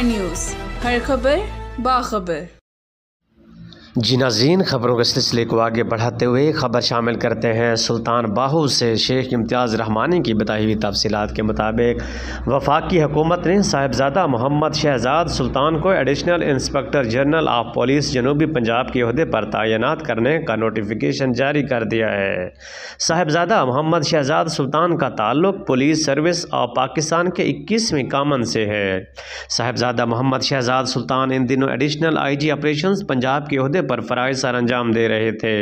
News, ہر خبر باخبر۔ جی ناظرین، خبروں کے سلسلے کو آگے بڑھاتے ہوئے خبر شامل کرتے ہیں سلطان باہو سے۔ شیخ امتیاز رحمانی کی بتائی ہوئی تفصیلات کے مطابق وفاقی حکومت نے صاحبزادہ محمد شہزاد سلطان کو additional inspector general of police جنوبی پنجاب کے عہدے پر تعینات کرنے کا نوٹیفیکیشن جاری کر دیا ہے۔ صاحبزادہ محمد شہزاد سلطان کا تعلق پولیس سروس آف پاکستان کے 21ویں کامن سے ہے۔ صاحبزادہ محمد شہزاد سلطان ان دنوں additional I G operations Punjab کے عہدے پر فرائض سر انجام دے رہے تھے۔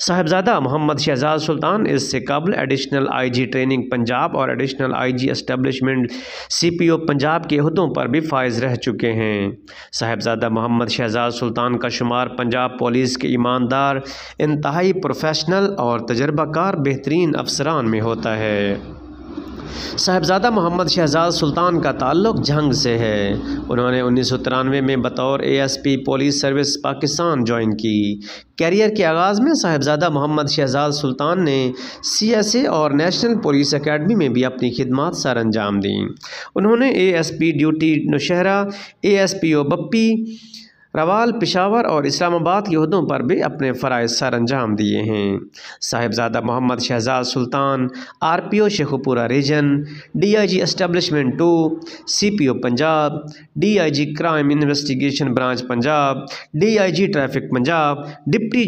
صاحبزادہ محمد شہزاد سلطان اس سے قبل additional I G training Punjab اور additional I G establishment C P O Punjab کے عہدوں پر بھی فائز رہ چکے ہیں۔ صاحبزادہ محمد شہزاد سلطان کا شمار پنجاب پولیس کے ایماندار، انتہائی پروفیشنل اور تجربہ کار بہترین افسران میں ہوتا ہے۔ صاحبزادہ محمد شہزاد سلطان کا تعلق جھنگ سے ہے۔ انہوں نے 1993 میں بطور A S P police service Pakistan join کی۔ کیریئر کے آغاز میں صاحبزادہ محمد شہزاد سلطان نے سی ایس اے اور نیشنل پولیس اکیڈمی میں بھی اپنی خدمات سر انجام دیں۔ انہوں نے A S P duty Nowshera, A S P O Bappi, royal, Peshawar اور اسلام آباد کے عہدوں پر بھی اپنے فرائض سر انجام دیے ہیں۔ Sahibzada Muhammad Shahzad Sultan R P O Sheikhupura region, D I G establishment 2، C P O Punjab, D I G crime investigation branch Punjab, D I G traffic Punjab, deputy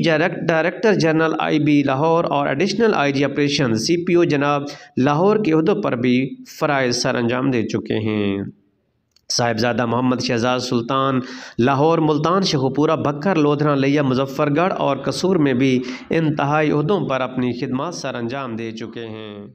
director general I B Lahore اور additional I G operation C P او جناب لاہور کے عہدوں پر بھی فرائض سر انجام دے چکے ہیں۔ صاحبزادہ محمد شہزاد سلطان لاہور، ملتان، شیخوپورہ، بکر، لودھرا، لیا، مظفر گڑھ اور قصور میں بھی انتہائی عہدوں پر اپنی خدمات سر انجام دے چکے ہیں۔